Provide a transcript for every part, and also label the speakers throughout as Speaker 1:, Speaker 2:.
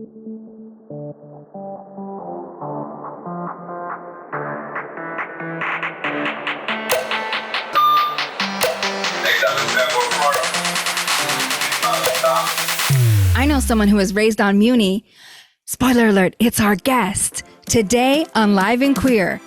Speaker 1: I know someone who was raised on Muni. Spoiler alert, it's our guest today on Live and Queer.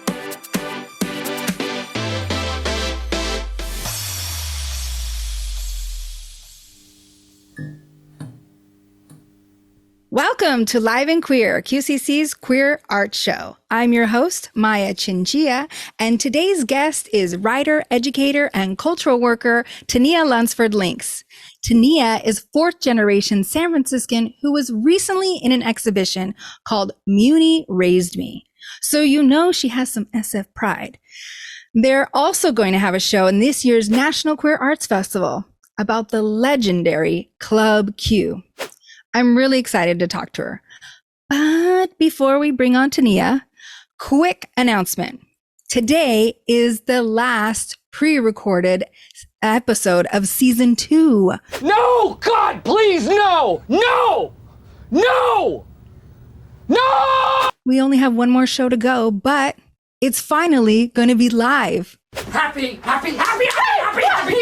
Speaker 1: Welcome to Live and Queer, QCC's Queer Art Show. I'm your host, Maya Chinchilla, and today's guest is writer, educator, and cultural worker, tanea Lunsford Lynx. Tanea is fourth-generation San Franciscan who was recently in an exhibition called Muni Raised Me. So you know she has some SF pride. They're also going to have a show in this year's National Queer Arts Festival about the legendary Club Q. I'm really excited to talk to her. But before we bring on Tanea, quick announcement. Today is the last pre-recorded episode of season 2.
Speaker 2: No! God, please, no! No! No! No!
Speaker 1: We only have one more show to go, but it's finally going to be live.
Speaker 2: Happy!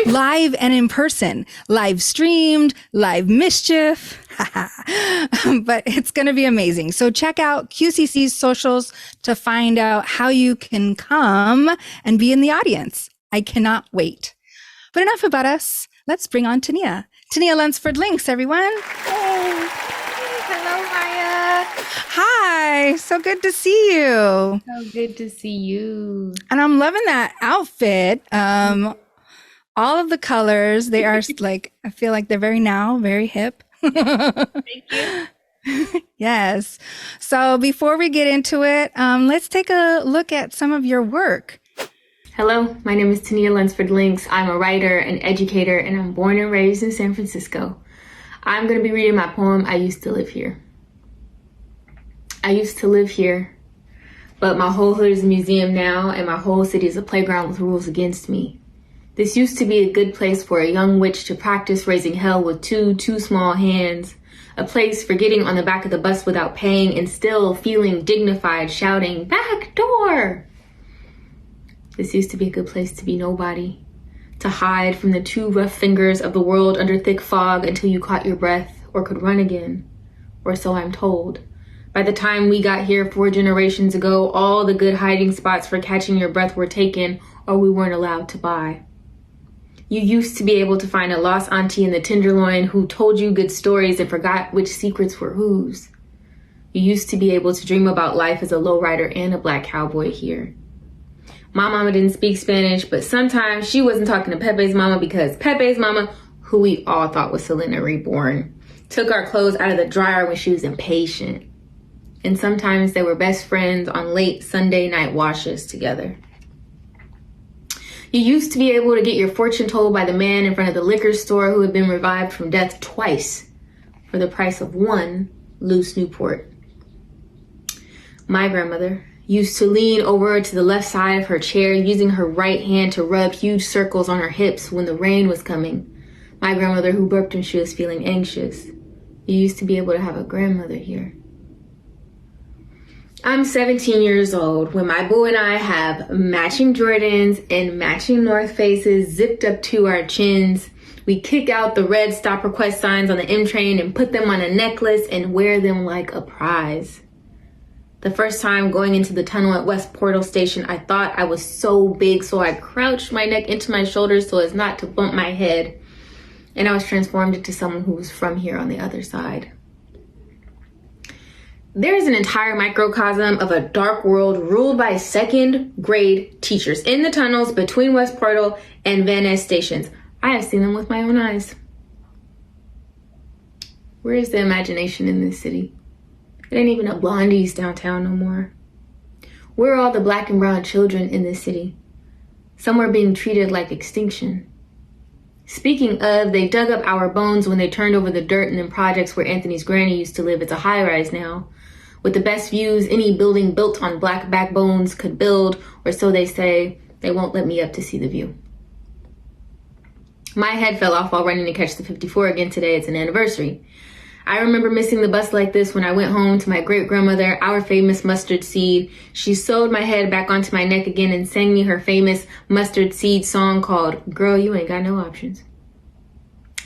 Speaker 1: Live and in person, live streamed, live mischief. But it's going to be amazing. So check out QCC's socials to find out how you can come and be in the audience. I cannot wait. But enough about us. Let's bring on Tanea. Tanea Lunsford Lynx, everyone.
Speaker 3: Hey. Hello, Maya.
Speaker 1: Hi. So good to see you.
Speaker 3: So good to see you.
Speaker 1: And I'm loving that outfit. All of the colors, they are like, I feel like they're very hip.
Speaker 3: Thank you.
Speaker 1: Yes. So before we get into it, let's take a look at some of your work.
Speaker 3: Hello, my name is tanea Lunsford Lynx. I'm a writer, an educator, and I'm born and raised in San Francisco. I'm going to be reading my poem, I Used to Live Here. I used to live here, but my whole hood is a museum now, and my whole city is a playground with rules against me. This used to be a good place for a young witch to practice raising hell with two small hands. A place for getting on the back of the bus without paying and still feeling dignified, shouting, "Back door!" This used to be a good place to be nobody. To hide from the too rough fingers of the world under thick fog until you caught your breath or could run again. Or so I'm told. By the time we got here 4 generations ago, all the good hiding spots for catching your breath were taken or we weren't allowed to buy. You used to be able to find a lost auntie in the Tenderloin who told you good stories and forgot which secrets were whose. You used to be able to dream about life as a lowrider and a black cowboy here. My mama didn't speak Spanish, but sometimes she wasn't talking to Pepe's mama because Pepe's mama, who we all thought was Selena Reborn, took our clothes out of the dryer when she was impatient. And sometimes they were best friends on late Sunday night washes together. You used to be able to get your fortune told by the man in front of the liquor store who had been revived from death twice for the price of 1 loose Newport. My grandmother used to lean over to the left side of her chair, using her right hand to rub huge circles on her hips when the rain was coming. My grandmother who burped when she was feeling anxious. You used to be able to have a grandmother here. I'm 17 years old when my boo and I have matching Jordans and matching North Faces zipped up to our chins. We kick out the red stop request signs on the M train and put them on a necklace and wear them like a prize. The first time going into the tunnel at West Portal Station, I thought I was so big, so I crouched my neck into my shoulders so as not to bump my head. And I was transformed into someone who was from here on the other side. There is an entire microcosm of a dark world ruled by second grade teachers in the tunnels between West Portal and Van Ness stations. I have seen them with my own eyes. Where is the imagination in this city? It ain't even a Blondie's downtown no more. Where are all the black and brown children in this city? Some are being treated like extinction. Speaking of, they dug up our bones when they turned over the dirt in the projects where Anthony's granny used to live. It's a high-rise now, with the best views any building built on black backbones could build, or so they say. They won't let me up to see the view. My head fell off while running to catch the 54 again today. It's an anniversary. I remember missing the bus like this when I went home to my great-grandmother, our famous mustard seed. She sewed my head back onto my neck again and sang me her famous mustard seed song called Girl, You Ain't Got No Options.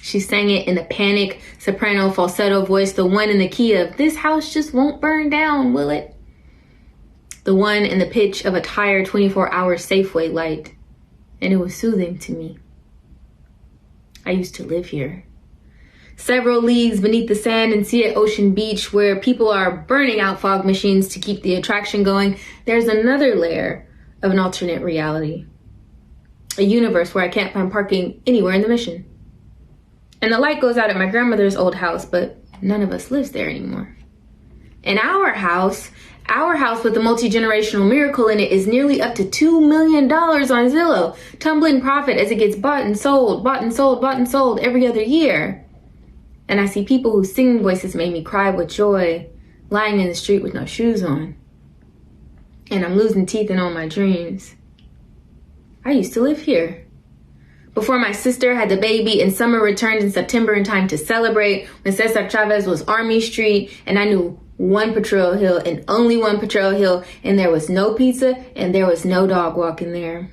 Speaker 3: She sang it in the panic, soprano, falsetto voice, the one in the key of, this house just won't burn down, will it? The one in the pitch of a tired 24-hour Safeway light. And it was soothing to me. I used to live here. Several leagues beneath the sand and sea at Ocean Beach, where people are burning out fog machines to keep the attraction going, there's another layer of an alternate reality. A universe where I can't find parking anywhere in the Mission. And the light goes out at my grandmother's old house, but none of us lives there anymore. And our house with the multi-generational miracle in it is nearly up to $2 million on Zillow, tumbling profit as it gets bought and sold, bought and sold, bought and sold every other year. And I see people whose singing voices made me cry with joy, lying in the street with no shoes on. And I'm losing teeth in all my dreams. I used to live here. Before my sister had the baby and summer returned in September in time to celebrate, when Cesar Chavez was Army Street, and I knew one Potrero Hill and only one Potrero Hill, and there was no pizza and there was no dog walking there.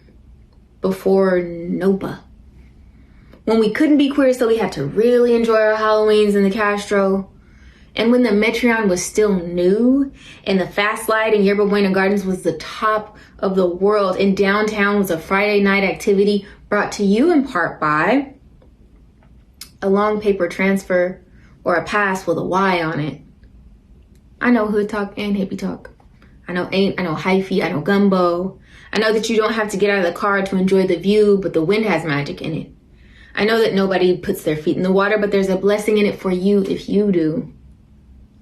Speaker 3: Before NOPA. When we couldn't be queer, so we had to really enjoy our Halloweens in the Castro. And when the Metreon was still new, and the Fast Slide in Yerba Buena Gardens was the top of the world, and downtown was a Friday night activity brought to you in part by a long paper transfer or a pass with a Y on it. I know hood talk and hippie talk. I know hyphy, I know gumbo. I know that you don't have to get out of the car to enjoy the view, but the wind has magic in it. I know that nobody puts their feet in the water, but there's a blessing in it for you if you do.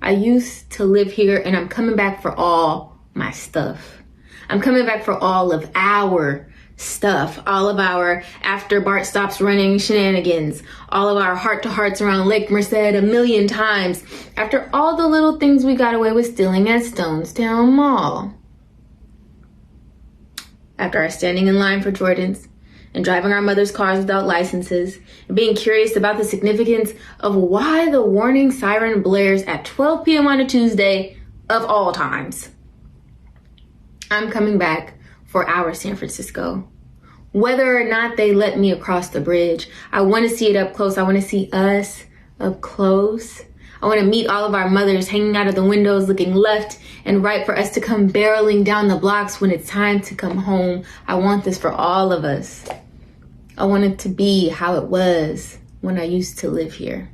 Speaker 3: I used to live here, and I'm coming back for all my stuff. I'm coming back for all of our stuff, all of our after Bart stops running shenanigans, all of our heart-to-hearts around Lake Merced 1,000,000 times, after all the little things we got away with stealing at Stonestown Mall. After our standing in line for Jordans, and driving our mother's cars without licenses, and being curious about the significance of why the warning siren blares at 12 p.m. on a Tuesday of all times. I'm coming back for our San Francisco. Whether or not they let me across the bridge, I want to see it up close. I want to see us up close. I want to meet all of our mothers hanging out of the windows, looking left and right for us to come barreling down the blocks when it's time to come home. I want this for all of us. I want it to be how it was when I used to live here.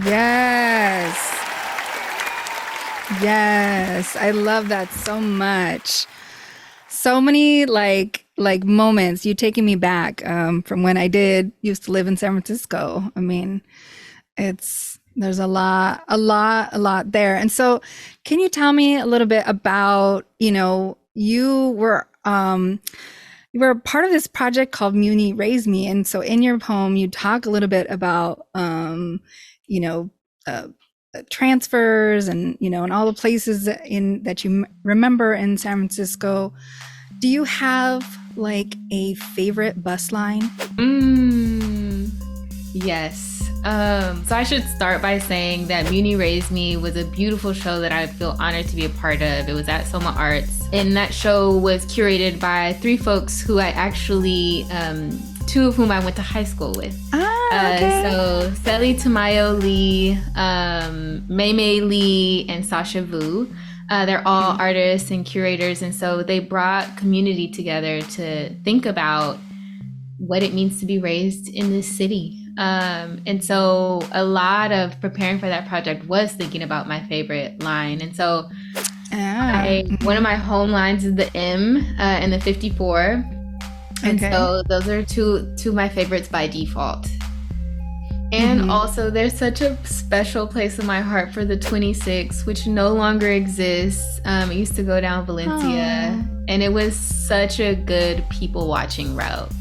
Speaker 1: Yes. Yes. I love that so much. So many like moments. You taking me back from when I used to live in San Francisco. I mean, there's a lot there. And so can you tell me a little bit about, you were part of this project called Muni Raised Me. And so in your poem, you talk a little bit about, transfers and, and all the places that you remember in San Francisco. Do you have like a favorite bus line?
Speaker 4: Yes. So I should start by saying that Muni Raised Me was a beautiful show that I feel honored to be a part of. It was at Soma Arts, and that show was curated by 3 folks who I actually, 2 of whom I went to high school with.
Speaker 1: Okay.
Speaker 4: So Sally Tamayo Lee, Mei Lee, and Sasha Vu. They're all artists and curators, and so they brought community together to think about what it means to be raised in this city. And so a lot of preparing for that project was thinking about my favorite line. And so one of my home lines is the M and the 54. And so those are two of my favorites by default. And also there's such a special place in my heart for the 26, which no longer exists. It used to go down Valencia, and it was such a good people watching route.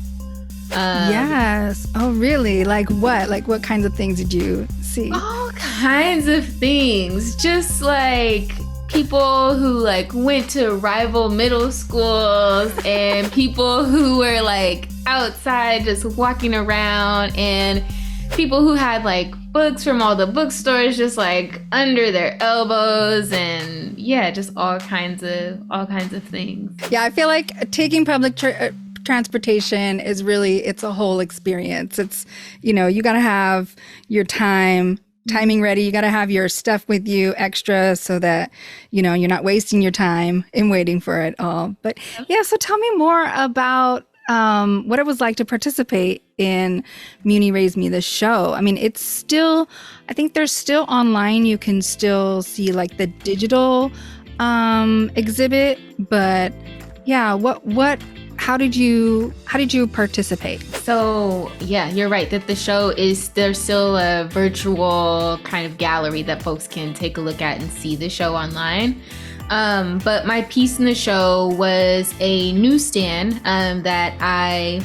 Speaker 1: Yes. Oh, really? Like what? Like what kinds of things did you see?
Speaker 4: All kinds of things. Just like people who like went to rival middle schools and people who were like outside just walking around, and people who had like books from all the bookstores just like under their elbows, and yeah, just all kinds of things.
Speaker 1: Yeah, I feel like taking transportation is really, it's a whole experience. It's, you got to have your timing ready. You got to have your stuff with you extra so that, you're not wasting your time in waiting for it all. But yeah, so tell me more about what it was like to participate in Muni Raised Me, the show. I mean, I think there's still online. You can still see like the digital exhibit, but yeah, how did you participate?
Speaker 4: So yeah, you're right that there's still a virtual kind of gallery that folks can take a look at and see the show online. But my piece in the show was a newsstand that I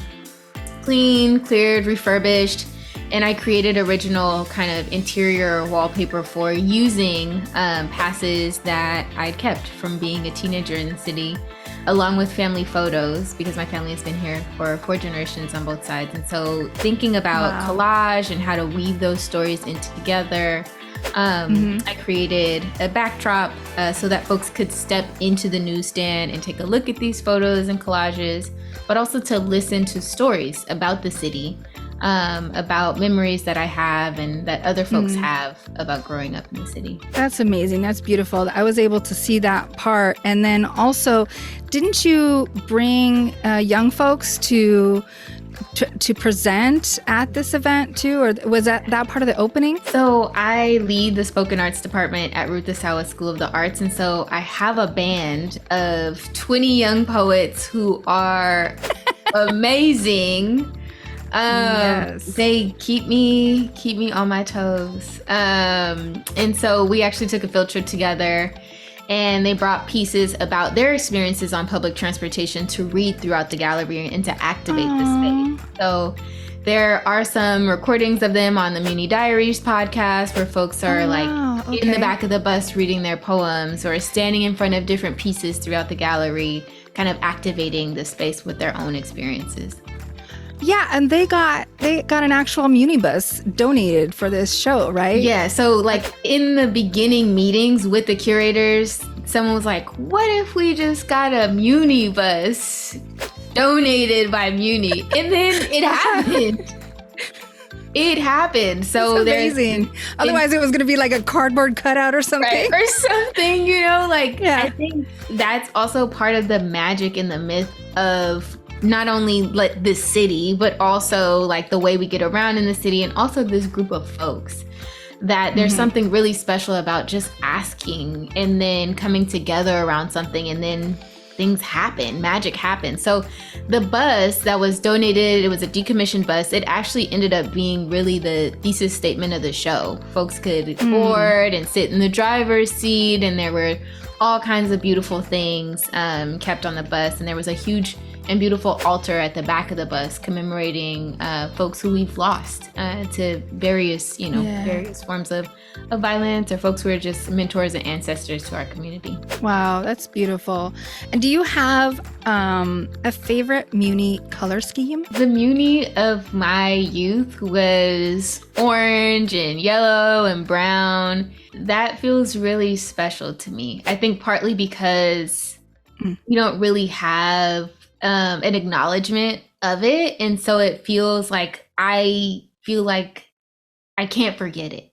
Speaker 4: cleaned, cleared, refurbished, and I created original kind of interior wallpaper for using passes that I'd kept from being a teenager in the city, along with family photos, because my family has been here for 4 generations on both sides. And so thinking about collage and how to weave those stories into together, I created a backdrop so that folks could step into the newsstand and take a look at these photos and collages, but also to listen to stories about the city, about memories that I have and that other folks have about growing up in the city.
Speaker 1: That's amazing. That's beautiful. I was able to see that part. And then also, didn't you bring young folks to present at this event too, or was that part of the opening?
Speaker 4: So I lead the spoken arts department at Ruth Asawa School of the Arts, and so I have a band of 20 young poets who are amazing.
Speaker 1: Yes.
Speaker 4: They keep me on my toes. And so we actually took a field trip together, and they brought pieces about their experiences on public transportation to read throughout the gallery and to activate the space. So there are some recordings of them on the Muni Diaries podcast where folks are in the back of the bus reading their poems or standing in front of different pieces throughout the gallery, kind of activating the space with their own experiences.
Speaker 1: Yeah, and they got an actual Muni bus donated for this show, right?
Speaker 4: Yeah, so like in the beginning meetings with the curators, someone was like, what if we just got a Muni bus donated by Muni? And then it happened. It happened. So
Speaker 1: that's amazing. Otherwise, it was going to be like a cardboard cutout or something.
Speaker 4: Right, or something, I think that's also part of the magic and the myth of not only like this city, but also like the way we get around in the city, and also this group of folks, that there's something really special about just asking and then coming together around something, and then things happen, magic happens. So the bus that was donated, it was a decommissioned bus. It actually ended up being really the thesis statement of the show. Folks could board and sit in the driver's seat, and there were all kinds of beautiful things kept on the bus. And there was a huge and beautiful altar at the back of the bus commemorating folks who we've lost to various forms of violence, or folks who are just mentors and ancestors to our community.
Speaker 1: Wow, that's beautiful. And do you have a favorite Muni color scheme?
Speaker 4: The Muni of my youth was orange and yellow and brown. That feels really special to me. I think partly because we don't really have an acknowledgement of it, and so it feels like I can't forget it.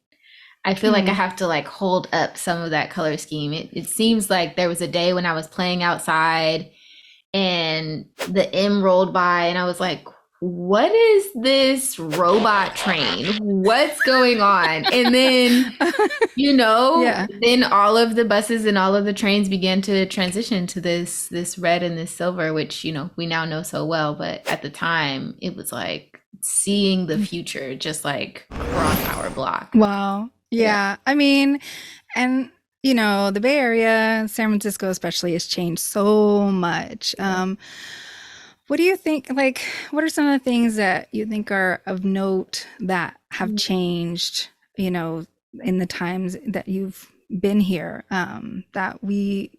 Speaker 4: I feel like I have to like hold up some of that color scheme. It seems like there was a day when I was playing outside and the M rolled by, and I was like, what is this robot train? What's going on? And then, then all of the buses and all of the trains began to transition to this red and this silver, which, we now know so well. But at the time, it was like seeing the future just like across our block.
Speaker 1: Wow. Yeah. I mean, and the Bay Area, San Francisco especially, has changed so much. What do you think, what are some of the things that you think are of note that have changed, in the times that you've been here, that we,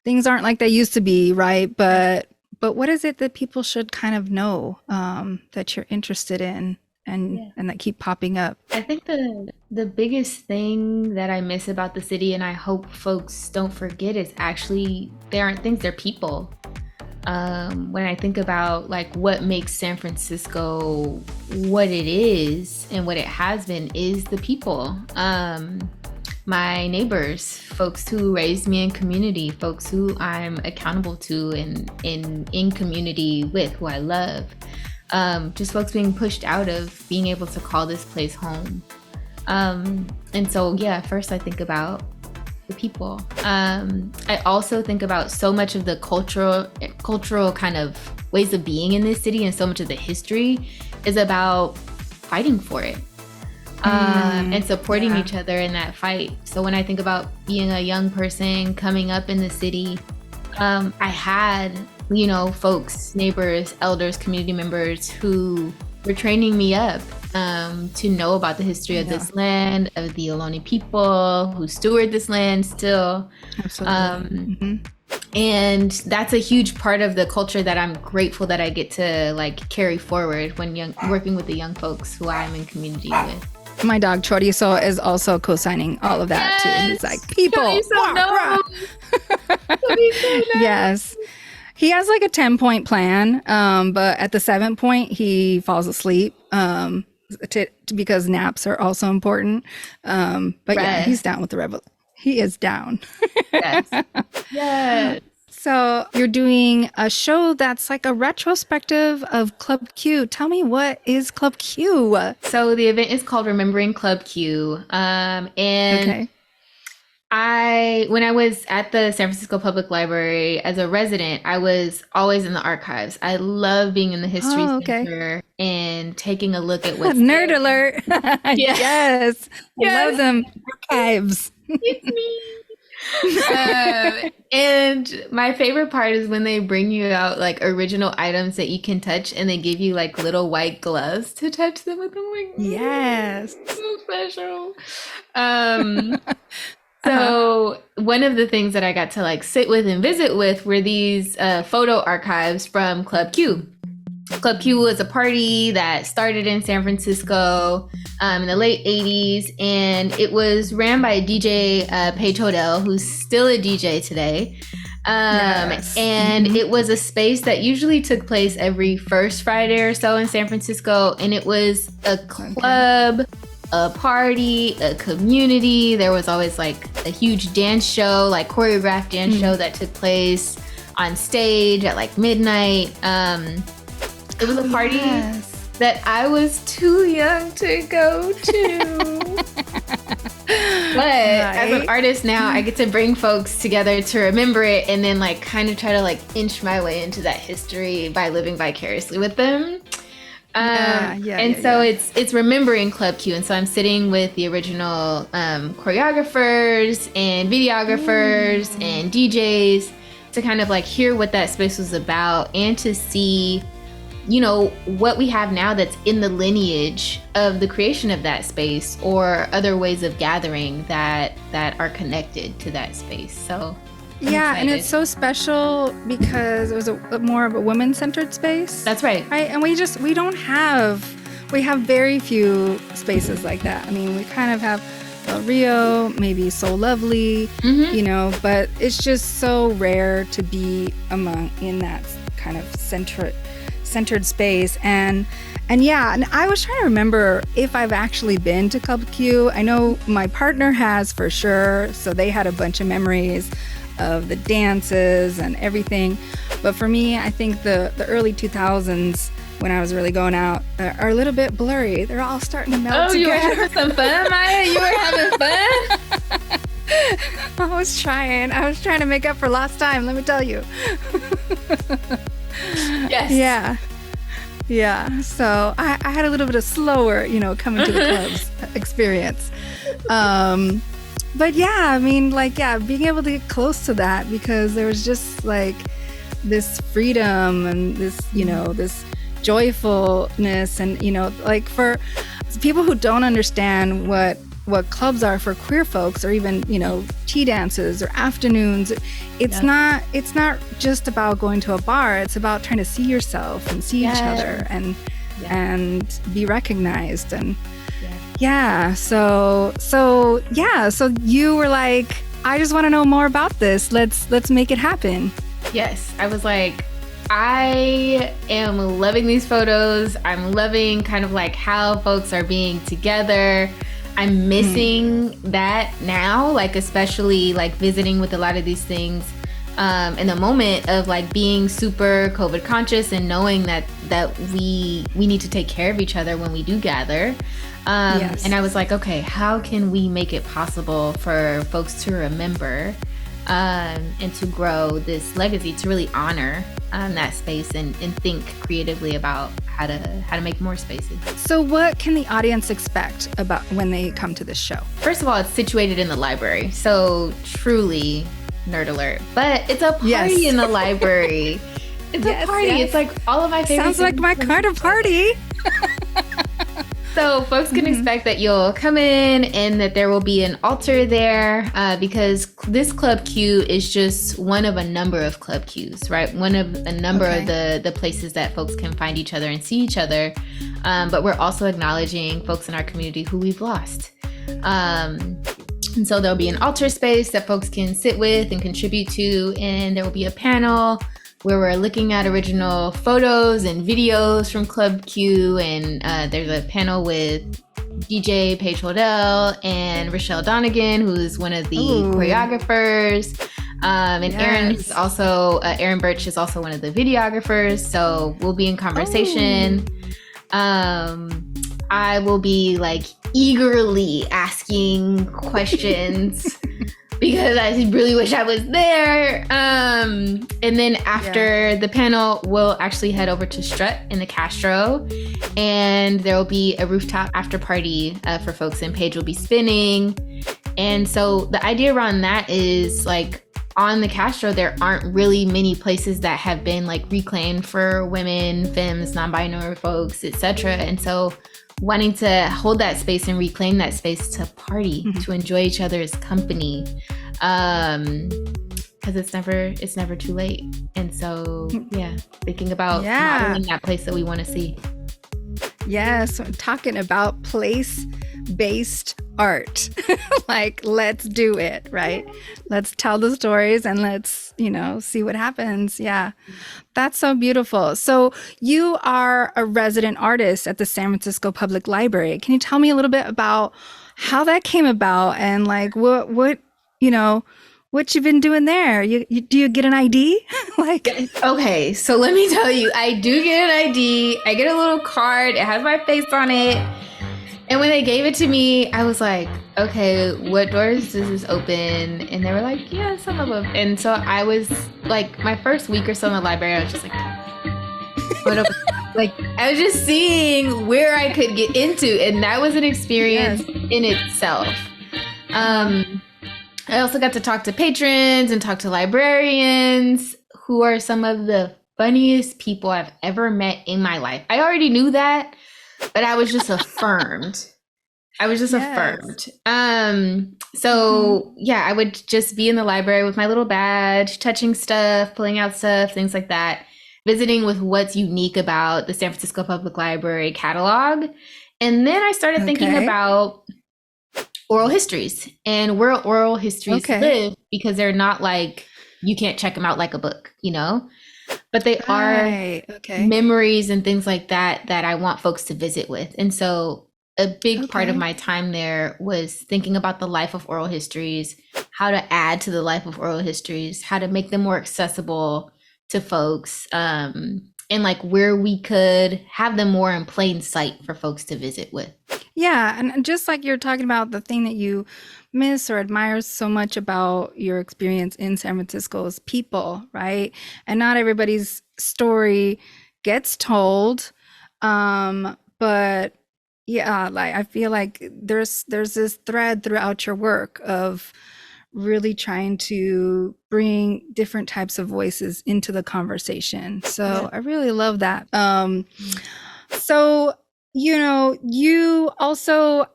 Speaker 1: things aren't like they used to be, right? But what is it that people should kind of know, that you're interested in and that keep popping up.
Speaker 4: I think the biggest thing that I miss about the city, and I hope folks don't forget, is actually they aren't things, they're people. When I think about like what makes San Francisco what it is and what it has been is the people. My neighbors, folks who raised me in community, folks who I'm accountable to and in community with, who I love. Just folks being pushed out of being able to call this place home. And so, yeah, first I think about the people. I also think about so much of the cultural kind of ways of being in this city, and so much of the history is about fighting for it. And supporting each other in that fight. So when I think about being a young person coming up in the city, I had, folks, neighbors, elders, community members who were training me up to know about the history of this land, of the Ohlone people who steward this land still.
Speaker 1: Absolutely.
Speaker 4: And that's a huge part of the culture that I'm grateful that I get to like carry forward when working with the young folks who I'm in community with.
Speaker 1: My dog Chorizo is also co-signing all of that too. He's like, people. Yes. He has like a 10-point plan, but at the 7th point, he falls asleep because naps are also important. But yeah, he's down with the rebel. He is down.
Speaker 4: Yes.
Speaker 1: So you're doing a show that's like a retrospective of Club Q. Tell me, what is Club Q?
Speaker 4: So the event is called Remembering Club Q. And when I was at the San Francisco Public Library as a resident, I was always in the archives. I love being in the History Center and taking a look at what's
Speaker 1: Nerd
Speaker 4: there.
Speaker 1: alert. Yes. Love them. Archives.
Speaker 4: It's me. And my favorite part is when they bring you out like original items that you can touch, and they give you like little white gloves to touch them with. I'm like,
Speaker 1: yes,
Speaker 4: so special. So one of the things that I got to like sit with and visit with were these photo archives from Club Q. Club Q was a party that started in San Francisco in the late 80s, and it was ran by DJ Paige Hodel, who's still a DJ today. And it was a space that usually took place every first Friday or so in San Francisco, and it was a club, a party, a community. There was always like a huge dance show, like choreographed dance show that took place on stage at like midnight. It was a party that I was too young to go to. But as an artist now, I get to bring folks together to remember it, and then like kind of try to like inch my way into that history by living vicariously with them. It's Remembering Club Q. And so I'm sitting with the original choreographers and videographers and DJs to kind of like hear what that space was about, and to see what we have now that's in the lineage of the creation of that space, or other ways of gathering that are connected to that space. So I'm excited.
Speaker 1: And it's so special because it was a more of a women-centered space.
Speaker 4: That's right.
Speaker 1: And we have very few spaces like that. I mean, we kind of have Rio, maybe So Lovely, but it's just so rare to be in that kind of centered space. And I was trying to remember if I've actually been to Club Q. I know my partner has for sure, so they had a bunch of memories of the dances and everything. But for me, I think the early 2000s, when I was really going out, are a little bit blurry. They're all starting to melt together.
Speaker 4: You were having some fun, Maya? You were having fun?
Speaker 1: I was trying to make up for lost time, let me tell you.
Speaker 4: Yes.
Speaker 1: Yeah. So I had a little bit of slower, coming to the clubs experience. But yeah, I mean, being able to get close to that, because there was just like this freedom and this, this joyfulness, and like for people who don't understand what clubs are for queer folks, or even tea dances or afternoons, it's not just about going to a bar. It's about trying to see yourself and see each other, and and be recognized. And so you were like, I just want to know more about this. Let's make it happen.
Speaker 4: Yes, I was like, I am loving these photos. I'm loving kind of like how folks are being together. I'm missing that now, like especially like visiting with a lot of these things in the moment of like being super COVID conscious and knowing that we need to take care of each other when we do gather. And I was like, okay, how can we make it possible for folks to remember and to grow this legacy, to really honor that space and think creatively about how to make more spaces.
Speaker 1: So what can the audience expect about when they come to this show?
Speaker 4: First of all, it's situated in the library, so truly nerd alert, but it's a party in the library. It's a party. It's like all of my favorite
Speaker 1: Sounds like my kind of party.
Speaker 4: So folks can expect that you'll come in and that there will be an altar there because this Club Q is just one of a number of Club Qs, right? One of a number of the places that folks can find each other and see each other. But we're also acknowledging folks in our community who we've lost. And so there'll be an altar space that folks can sit with and contribute to, and there will be a panel where we're looking at original photos and videos from Club Q, and there's a panel with DJ Paige Hodel and Rochelle Donegan, who's one of the choreographers, and Aaron is also Aaron Birch is also one of the videographers. So we'll be in conversation. I will be like eagerly asking questions. Because I really wish I was there. And then after the panel, we'll actually head over to Strut in the Castro. And there will be a rooftop after party for folks, and Paige will be spinning. And so the idea around that is like on the Castro, there aren't really many places that have been like reclaimed for women, femmes, non-binary folks, etc. And so wanting to hold that space and reclaim that space to party, to enjoy each other's company, because it's never too late. And so thinking about modeling that place that we want to see.
Speaker 1: Yes, I'm talking about place-based art. Like, let's do it, right? Let's tell the stories and let's, see what happens. Yeah, that's so beautiful. So you are a resident artist at the San Francisco Public Library. Can you tell me a little bit about how that came about and like what you've been doing there? Do you get an ID?
Speaker 4: Okay, so let me tell you, I do get an ID. I get a little card. It has my face on it. And when they gave it to me, I was like, okay, what doors does this open? And they were like, yeah, some of them. And so I was like, my first week or so in the library, I was just like, I was just seeing where I could get into. And that was an experience in itself. I also got to talk to patrons and talk to librarians who are some of the funniest people I've ever met in my life. I already knew that, but I was just affirmed. I would just be in the library with my little badge, touching stuff, pulling out stuff, things like that, visiting with what's unique about the San Francisco Public Library catalog. And then I started thinking about oral histories and where oral histories live, because they're not like, you can't check them out like a book, but they are memories and things like that I want folks to visit with. And so a big part of my time there was thinking about the life of oral histories, how to add to the life of oral histories, how to make them more accessible to folks, and like where we could have them more in plain sight for folks to visit with.
Speaker 1: Yeah, and just like you're talking about, the thing that you miss or admire so much about your experience in San Francisco is people, right? And not everybody's story gets told, but yeah, like I feel like there's this thread throughout your work of really trying to bring different types of voices into the conversation. So I really love that. So you also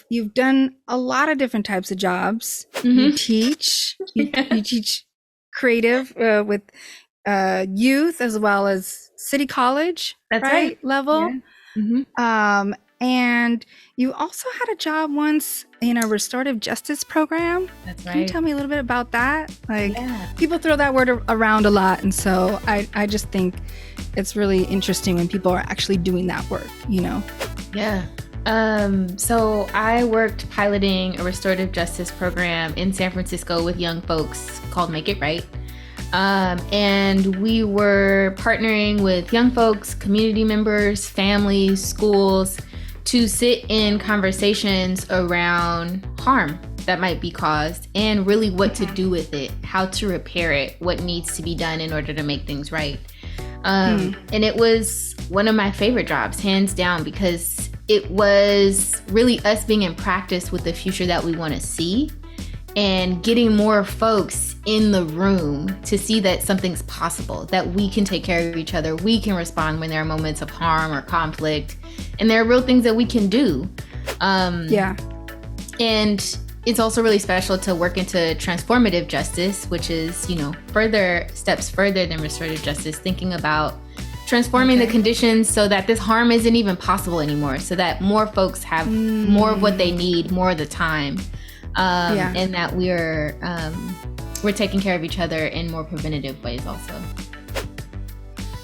Speaker 1: you've done a lot of different types of jobs. You teach creative with youth as well as city college,
Speaker 4: That's right.
Speaker 1: level.
Speaker 4: Yeah. Mm-hmm.
Speaker 1: And you also had a job once in a restorative justice program.
Speaker 4: That's
Speaker 1: Can you
Speaker 4: right.
Speaker 1: tell me a little bit about that? Like,
Speaker 4: Yeah.
Speaker 1: people throw that word around a lot. And so I just think it's really interesting when people are actually doing that work, you know?
Speaker 4: Yeah. So I worked piloting a restorative justice program in San Francisco with young folks called Make It Right. And we were partnering with young folks, community members, families, schools to sit in conversations around harm that might be caused and really what to do with it, how to repair it, what needs to be done in order to make things right. And it was one of my favorite jobs, hands down, because it was really us being in practice with the future that we want to see and getting more folks in the room to see that something's possible, that we can take care of each other, we can respond when there are moments of harm or conflict, and there are real things that we can do.
Speaker 1: Yeah.
Speaker 4: And it's also really special to work into transformative justice, which is, you know, further steps further than restorative justice, thinking about transforming the conditions so that this harm isn't even possible anymore, so that more folks have more of what they need, more of the time, and that we're taking care of each other in more preventative ways also.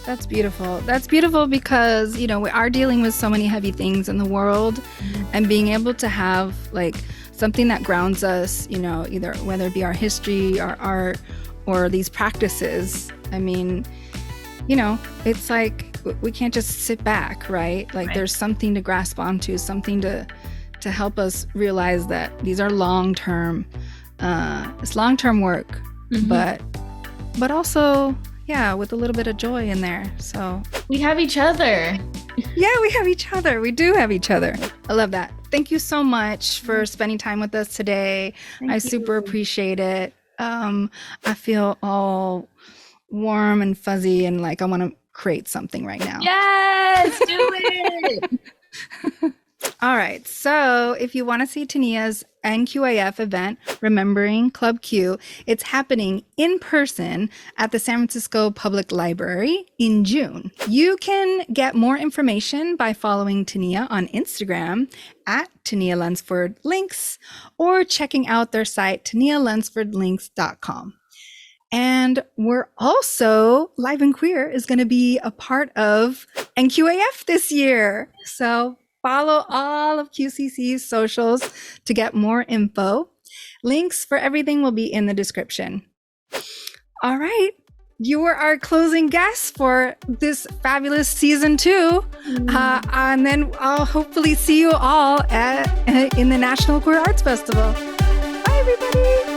Speaker 1: That's beautiful. That's beautiful because, you know, we are dealing with so many heavy things in the world, and being able to have like something that grounds us, you know, either whether it be our history, our art, or these practices. I mean, you know, it's like we can't just sit back, right? Like there's something to grasp onto, something to help us realize that these are long-term, it's long-term work, but also, yeah, with a little bit of joy in there. So
Speaker 4: we have each other.
Speaker 1: Yeah, we have each other. We do have each other. I love that. Thank you so much for spending time with us today. I super appreciate it. I feel all warm and fuzzy and like I want to create something right now.
Speaker 4: Yes, do it.
Speaker 1: All right. So if you want to see Tanea's NQAF event, Remembering Club Q, it's happening in person at the San Francisco Public Library in June. You can get more information by following Tanea on Instagram at Tanea Lunsford Lynx or checking out their site, tanealunsfordlinks.com. And we're also, Live and Queer is going to be a part of NQAF this year. So follow all of QCC's socials to get more info. Links for everything will be in the description. All right. You were our closing guest for this fabulous season 2. And then I'll hopefully see you all in the National Queer Arts Festival. Bye, everybody.